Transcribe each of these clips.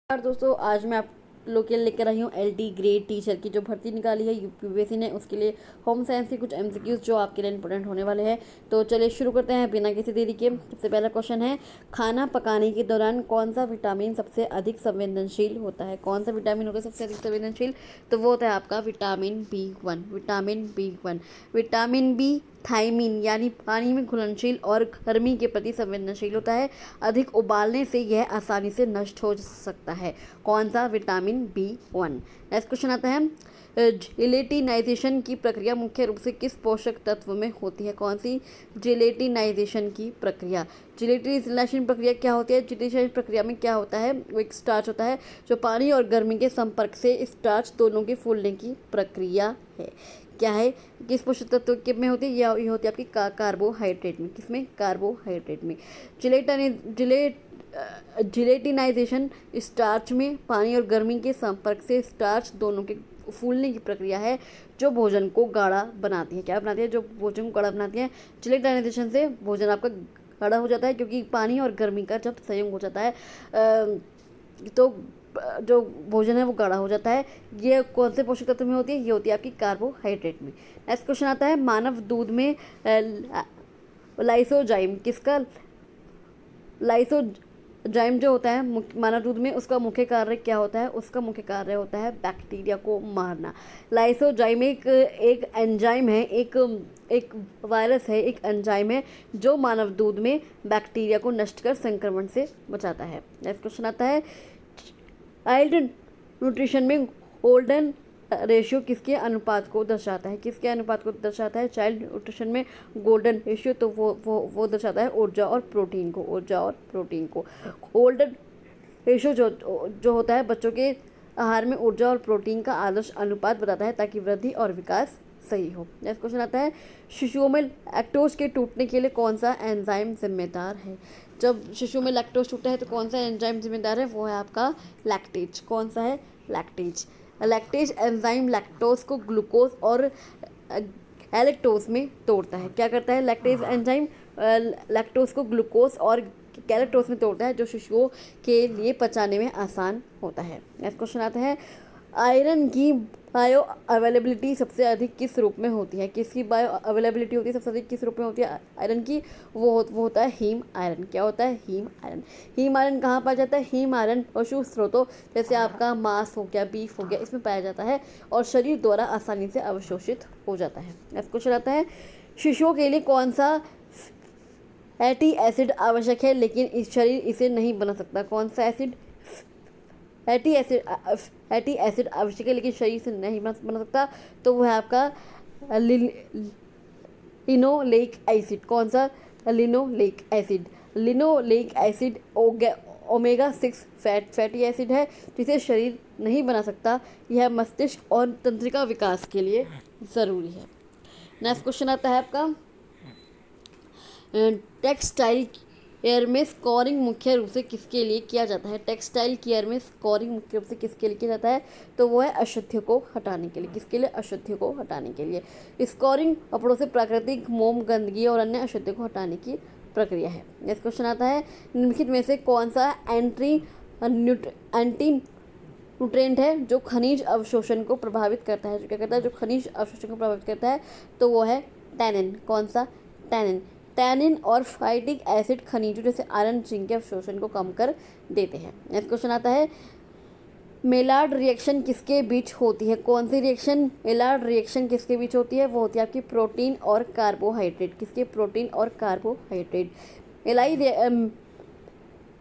यार दोस्तों, आज मैं आप लोग के लिए लेकर आई हूँ LD ग्रेड टीचर की जो भर्ती निकाली है यूपीएससी ने। उसके लिए होम साइंस के कुछ MCQs जो आपके लिए इंपॉर्टेंट होने वाले हैं। तो चलिए शुरू करते हैं बिना किसी देरी के। सबसे पहला क्वेश्चन है, खाना पकाने के दौरान कौन सा विटामिन सबसे अधिक संवेदनशील होता है? कौन सा विटामिन होता है सबसे अधिक संवेदनशील? तो वो होता है आपका vitamin B1। Vitamin B thymine यानी पानी में घुलनशील और गर्मी के प्रति संवेदनशील होता है। अधिक उबालने से यह आसानी से नष्ट हो सकता है। कौन सा? Vitamin B1। नेक्स्ट क्वेश्चन आता है, जिलेटिनाइजेशन की प्रक्रिया मुख्य रूप से किस पोषक तत्व में होती है? कौन सी जिलेटिनाइजेशन की प्रक्रिया? जिलेटिनाइजेशन प्रक्रिया क्या होती है? जिलेटिनाइजेशन प्रक्रिया में क्या होता है? वो एक स्टार्च होता है जो पानी और गर्मी के संपर्क से स्टार्च दोनों के फूलने की प्रक्रिया है। क्या है? किस पोषक तत्व के में होती है? ये होती है आपकी कार्बोहाइड्रेट में। किसमें? कार्बोहाइड्रेट में। जिलेटिनाइजेशन स्टार्च में पानी और गर्मी के संपर्क से स्टार्च दोनों के फूलने की प्रक्रिया है जो भोजन को गाढ़ा बनाती है। क्या बनाती है? जो भोजन को गाढ़ा बनाती है। जिलेटिनाइजेशन से भोजन आपका गाढ़ा हो जाता है क्योंकि पानी और गर्मी का जब संयोग हो जाता है तो जो भोजन है वो गाढ़ा हो जाता है। ये कौन से पोषक तत्व में होती है? ये होती है आपकी कार्बोहाइड्रेट में। नेक्स्ट क्वेश्चन आता है, मानव दूध में लाइसोजाइम किसका लाइसोजाइम जो होता है मानव दूध में, उसका मुख्य कार्य क्या होता है? उसका मुख्य कार्य होता है बैक्टीरिया को मारना। लाइसोजाइम एक एंजाइम है, एक वायरस है, एक एंजाइम है जो मानव दूध में बैक्टीरिया को नष्ट कर संक्रमण से बचाता है। नेक्स्ट क्वेश्चन आता है, चाइल्ड न्यूट्रिशन में गोल्डन रेशियो किसके अनुपात को दर्शाता है? किसके अनुपात को दर्शाता है? चाइल्ड न्यूट्रिशन में गोल्डन रेशियो तो वो दर्शाता है ऊर्जा और प्रोटीन को। गोल्डन रेशियो जो होता है बच्चों के आहार में ऊर्जा और प्रोटीन का आदर्श अनुपात बताता है ताकि वृद्धि और विकास सही हो। नेक्स्ट क्वेश्चन आता है, शिशुओं में लैक्टोज के टूटने के लिए कौन सा एंजाइम जिम्मेदार है? जब शिशु में लैक्टोज टूटता है तो कौन सा एंजाइम जिम्मेदार है? वो है आपका लैक्टेज। कौन सा है? लैक्टेज। लैक्टेज एंजाइम लैक्टोज को ग्लूकोज और गैलेक्टोज में तोड़ता है। क्या करता है लैक्टेज एंजाइम? लैक्टोज को ग्लूकोज और गैलेक्टोज में तोड़ता है जो शिशुओं के लिए पचाने में आसान होता है। नेक्स्ट क्वेश्चन आता है, आयरन की बायो अवेलेबिलिटी सबसे अधिक किस रूप में होती है? किसकी बायो अवेलेबिलिटी होती है सबसे अधिक किस रूप में होती है आयरन की? वो होता है हीम आयरन। क्या होता है? Haem iron. हीम आयरन कहाँ पाया जाता है? हीम आयरन पशु स्रोतों जैसे आपका मांस हो गया, बीफ हो गया, इसमें पाया जाता है और शरीर द्वारा आसानी से अवशोषित हो जाता है। नेक्स्ट क्वेश्चन आता है, शिशुओं के लिए कौन सा फैटी एसिड आवश्यक है लेकिन इस शरीर इसे नहीं बना सकता? कौन सा एसिड? फैटी एसिड आवश्यक है लेकिन शरीर से नहीं बना सकता, तो वो है आपका लिनोलेइक एसिड। कौन सा? Linoleic acid omega 6 fatty acid है जिसे शरीर नहीं बना सकता। यह मस्तिष्क और तंत्रिका विकास के लिए ज़रूरी है। नेक्स्ट क्वेश्चन आता है आपका, टेक्सटाइल केयर में स्कोरिंग मुख्य रूप से किसके लिए किया जाता है? टेक्सटाइल केयर में स्कोरिंग मुख्य रूप से किसके लिए किया जाता है? तो वो है अशुद्धियों को हटाने के लिए। किसके लिए? अशुद्धियों को हटाने के लिए। स्कोरिंग कपड़ों से प्राकृतिक मोम, गंदगी और अन्य अशुद्धियों को हटाने की प्रक्रिया है। नेक्स्ट क्वेश्चन आता है, निम्नलिखित में से कौन सा एंटी न्यूट्रेंट है जो खनिज अवशोषण को प्रभावित करता है? जो क्या करता है? जो खनिज अवशोषण को प्रभावित करता है तो वो है टैनिन। कौन सा? टैनिन और फाइटिक एसिड खनिजों जैसे आयरन, जिंक के अवशोषण को कम कर देते हैं। नेक्स्ट क्वेश्चन आता है, मेलार्ड रिएक्शन किसके बीच होती है? कौन सी रिएक्शन? मेलार्ड रिएक्शन किसके बीच होती है? वो होती है आपकी प्रोटीन और कार्बोहाइड्रेट। किसके? प्रोटीन और कार्बोहाइड्रेट।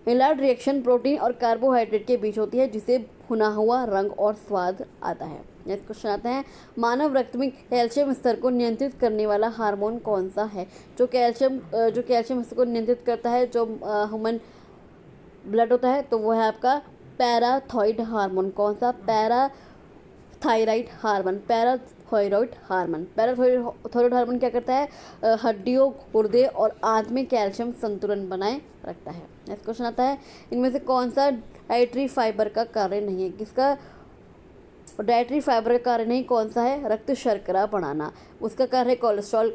मेलार्ड रिएक्शन प्रोटीन और कार्बोहाइड्रेट के बीच होती है जिसे भुना हुआ रंग और स्वाद आता है। नेक्स्ट क्वेश्चन आता है, मानव रक्त में कैल्शियम स्तर को नियंत्रित करने वाला हार्मोन कौन सा है? जो कैल्शियम स्तर को नियंत्रित करता है, जो ह्यूमन ब्लड होता है, तो वो है आपका पैराथायरॉइड हार्मोन। कौन सा? पैराथायरॉइड हार्मोन क्या करता है? हड्डियों, गुर्दे और आंत में कैल्शियम संतुलन बनाए रखता है। नेक्स्ट क्वेश्चन आता है, इनमें से कौन सा डाइटरी फाइबर का कार्य नहीं है? किसका डाइटरी फाइबर का कार्य नहीं? कौन सा है? रक्त शर्करा बढ़ाना। उसका कार्य है कोलेस्ट्रॉल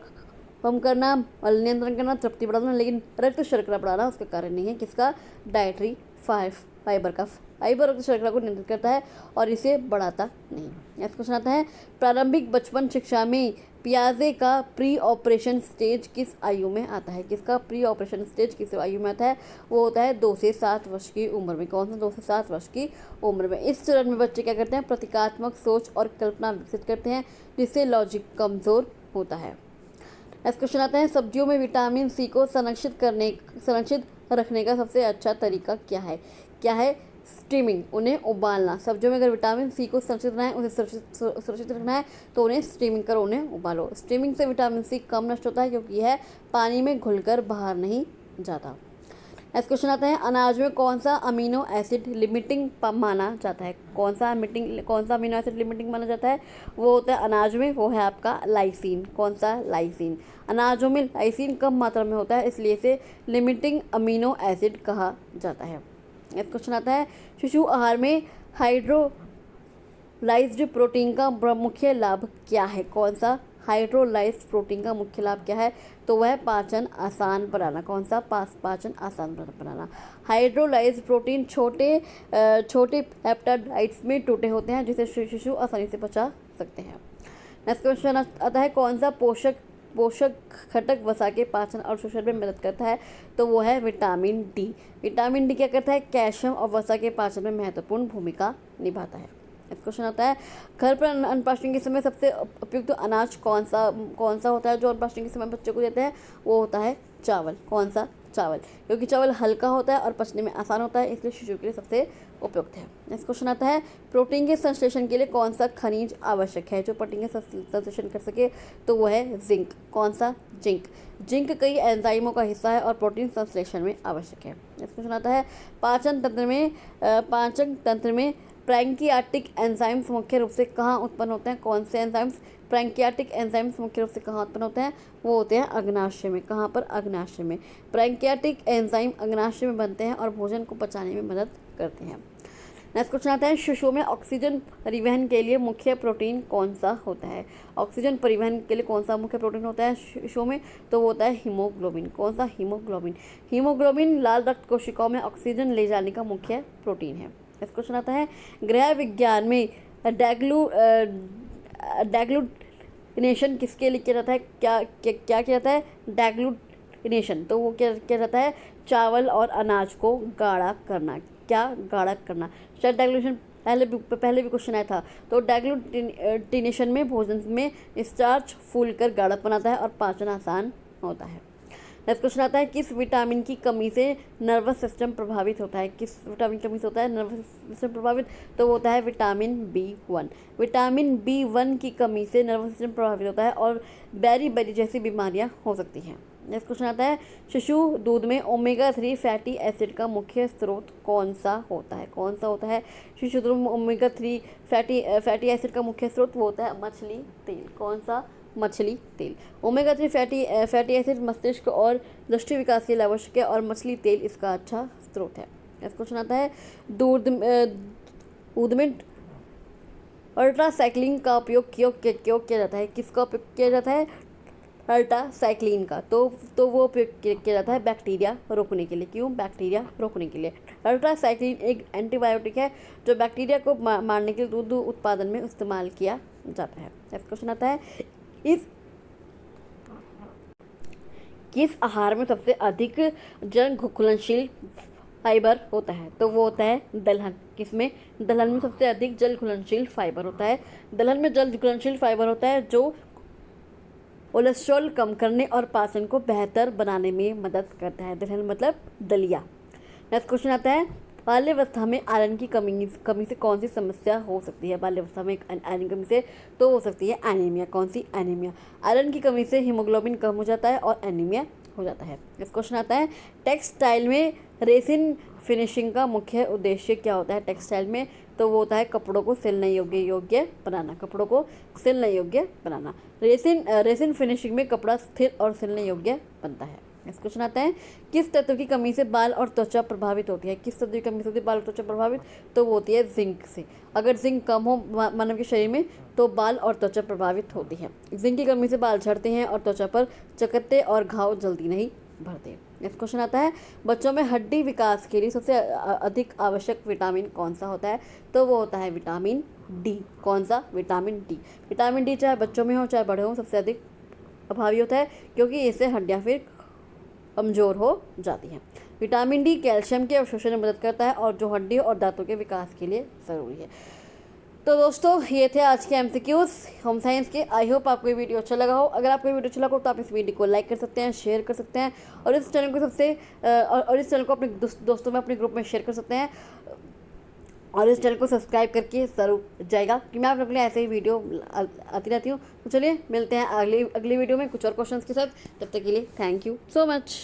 कम करना, मल नियंत्रण करना, तृप्ति बढ़ाना, लेकिन रक्त शर्करा बढ़ाना उसका कार्य नहीं है। किसका? डाइटरी फाइबर रक्त शर्करा को नियंत्रित करता है और इसे बढ़ाता नहीं। नेक्स्ट क्वेश्चन आता है, प्रारंभिक बचपन शिक्षा में पियाजे का प्री ऑपरेशन स्टेज किस आयु में आता है? किसका प्री ऑपरेशन स्टेज किस आयु में आता है? वो होता है 2 से 7 वर्ष की उम्र में। कौन सा? 2 से 7 वर्ष की उम्र में। इस चरण में बच्चे क्या करते हैं? प्रतीकात्मक सोच और कल्पना विकसित करते हैं, जिससे लॉजिक कमजोर होता है। नेक्स्ट क्वेश्चन आता है, सब्जियों में विटामिन सी को संरक्षित रखने का सबसे अच्छा तरीका क्या है? क्या है? स्टीमिंग, उन्हें उबालना। सब्जियों में अगर विटामिन सी को संरक्षित रखना है, उसे सुरक्षित रखना है तो उन्हें स्टीमिंग करो, उन्हें उबालो। स्टीमिंग से विटामिन सी कम नष्ट होता है क्योंकि यह पानी में घुलकर बाहर नहीं जाता। नेक्स्ट क्वेश्चन आता है, अनाज में कौन सा अमीनो एसिड लिमिटिंग माना जाता है? कौन सा अमीनो एसिड लिमिटिंग माना जाता है? वो होता है अनाज में, वो है आपका लाइसिन। कौन सा? लाइसिन। अनाजों में लाइसिन कम मात्रा में होता है, इसलिए इसे लिमिटिंग अमीनो एसिड कहा जाता है। नेक्स्ट क्वेश्चन आता है, शिशु आहार में हाइड्रोलाइज्ड प्रोटीन का मुख्य लाभ क्या है? कौन सा? हाइड्रोलाइज्ड प्रोटीन का मुख्य लाभ क्या है? तो वह पाचन आसान बनाना। कौन सा? पाचन आसान बनाना। हाइड्रोलाइज्ड प्रोटीन छोटे पेप्टाइड्स में टूटे होते हैं, जिसे शिशु आसानी से पचा सकते हैं। नेक्स्ट क्वेश्चन आता है, कौन सा पोषक घटक वसा के पाचन और शोषण में मदद करता है? तो वो है विटामिन डी। विटामिन डी क्या करता है? कैल्शियम और वसा के पाचन में महत्वपूर्ण भूमिका निभाता है। नेक्स्ट क्वेश्चन आता है, घर पर अन्नप्राशन के समय सबसे उपयुक्त अनाज कौन सा होता है जो अन्नप्राशन के समय बच्चों को देते हैं? वो होता है चावल। कौन सा? चावल, क्योंकि चावल हल्का होता है और पचने में आसान होता है, इसलिए शिशु के लिए सबसे उपयुक्त है। नेक्स्ट क्वेश्चन आता है, प्रोटीन के संश्लेषण के लिए कौन सा खनिज आवश्यक है जो प्रोटीन का संश्लेषण कर सके? तो वो है जिंक। कौन सा? जिंक। जिंक कई एंजाइमों का हिस्सा है और प्रोटीन संश्लेषण में आवश्यक है। नेक्स्ट क्वेश्चन आता है, पाचन तंत्र में पैंक्रियाटिक एंजाइम्स मुख्य रूप से कहाँ उत्पन्न होते हैं? कौन से एंजाइम्स? पैंक्रियाटिक एंजाइम्स मुख्य रूप से कहाँ उत्पन्न होते हैं? वो होते हैं अग्नाशय में। कहाँ पर? अग्नाशय में। पैंक्रियाटिक एंजाइम अग्नाशय में बनते हैं और भोजन को पचाने में मदद करते हैं। नेक्स्ट क्वेश्चन आता है, शिशुओं में ऑक्सीजन परिवहन के लिए मुख्य प्रोटीन कौन सा होता है? ऑक्सीजन परिवहन के लिए कौन सा मुख्य प्रोटीन होता है शिशुओं में? तो वो होता है हीमोग्लोबिन। कौन सा? हीमोग्लोबिन। हीमोग्लोबिन लाल रक्त कोशिकाओं में ऑक्सीजन ले जाने का मुख्य प्रोटीन है। नेक्स्ट क्वेश्चन आता है, गृह विज्ञान में डेग्लूटिनेशन किसके लिए किया जाता है? क्या किया जाता है? डेग्लूटिनेशन। तो वो क्या जाता है? चावल और अनाज को गाढ़ा करना। क्या? गाढ़ा करना। शायद डेग्लूटिनेशन पहले भी क्वेश्चन आया था। तो डेग्लूटिनेशन में भोजन में स्टार्च फूलकर गाढ़ा बनाता है और पाचन आसान होता है। नेक्स्ट क्वेश्चन आता है, किस विटामिन की कमी से नर्वस सिस्टम प्रभावित होता है? किस विटामिन की कमी से होता है नर्वस सिस्टम प्रभावित? तो वो होता है विटामिन B1। विटामिन B1 की कमी से नर्वस सिस्टम प्रभावित होता है और बेरी जैसी बीमारियां हो सकती हैं। नेक्स्ट क्वेश्चन आता है, शिशु दूध में ओमेगा 3 फैटी एसिड का मुख्य स्रोत कौन सा होता है? कौन सा होता है शिशु दूध में ओमेगा 3 फैटी एसिड का मुख्य स्रोत? वो होता है मछली तेल। कौन सा? मछली तेल। ओमेगा 3 फैटी एसिड मस्तिष्क और दृष्टि विकास के लिए आवश्यक है और मछली तेल इसका अच्छा स्रोत है। नेक्स्ट क्वेश्चन आता है, दूध में अल्ट्रासाइक्लिन का उपयोग क्यों किया जाता है? किसका उपयोग किया जाता है? अल्ट्रासाइक्लिन का। तो वो उपयोग किया जाता है बैक्टीरिया रोकने के लिए। क्यों? बैक्टीरिया रोकने के लिए। अल्ट्रासाइक्लिन एक एंटीबायोटिक है जो बैक्टीरिया को मारने के लिए दूध उत्पादन में इस्तेमाल किया जाता है। नेक्स्ट क्वेश्चन आता है, किस आहार में सबसे अधिक जल घुलनशील फाइबर होता है? तो वो होता है दलहन। किसमें? दलहन में सबसे अधिक जल घुलनशील फाइबर होता है। दलहन में जल घुलनशील फाइबर होता है जो कोलेस्ट्रॉल कम करने और पाचन को बेहतर बनाने में मदद करता है। दलहन मतलब दलिया। नेक्स्ट क्वेश्चन आता है, बाल्यावस्था में आयरन की कमी से कौन सी समस्या हो सकती है? बाल्यावस्था में आयरन की कमी से तो हो सकती है एनीमिया। कौन सी? एनीमिया। आयरन की कमी से हीमोग्लोबिन कम हो जाता है और एनीमिया हो जाता है। नेक्स्ट क्वेश्चन आता है, टेक्सटाइल में रेसिन फिनिशिंग का मुख्य उद्देश्य क्या होता है? टेक्सटाइल में तो वो होता है कपड़ों को सिलने योग्य बनाना। कपड़ों को सिलने योग्य बनाना। रेसिन फिनिशिंग में कपड़ा स्थिर और सिलने योग्य बनता है। नेक्स्ट क्वेश्चन आता है, किस तत्व की कमी से बाल और त्वचा प्रभावित होती है? किस तत्व की कमी से होती है बाल और त्वचा प्रभावित? तो वो होती है जिंक से। अगर जिंक कम हो मानव के शरीर में तो बाल और त्वचा प्रभावित होती है। जिंक की कमी से बाल झड़ते हैं और त्वचा पर चकत्ते और घाव जल्दी नहीं भरते। नेक्स्ट क्वेश्चन आता है, बच्चों में हड्डी विकास के लिए सबसे अधिक आवश्यक विटामिन कौन सा होता है? तो वो होता है विटामिन डी। कौन सा? Vitamin D. विटामिन डी चाहे बच्चों में हो चाहे बड़े हों सबसे अधिक अभावी होता है, क्योंकि इससे हड्डियाँ फिर कमज़ोर हो जाती हैं। विटामिन डी कैल्शियम के अवशोषण में मदद करता है और जो हड्डी और दांतों के विकास के लिए ज़रूरी है। तो दोस्तों ये थे आज के MCQs होम साइंस के। आई होप आपको ये वीडियो अच्छा लगा हो। अगर आपको ये वीडियो अच्छा लगा हो तो आप इस वीडियो को लाइक कर सकते हैं, शेयर कर सकते हैं और इस चैनल को इस चैनल को अपने दोस्तों में, अपने ग्रुप में शेयर कर सकते हैं और इस चैनल को सब्सक्राइब करके ज़रूर जाएगा कि मैं आप लोगों के लिए ऐसे ही वीडियो आती रहती हूँ। तो चलिए मिलते हैं अगली वीडियो में कुछ और क्वेश्चंस के साथ। तब तक के लिए थैंक यू सो मच।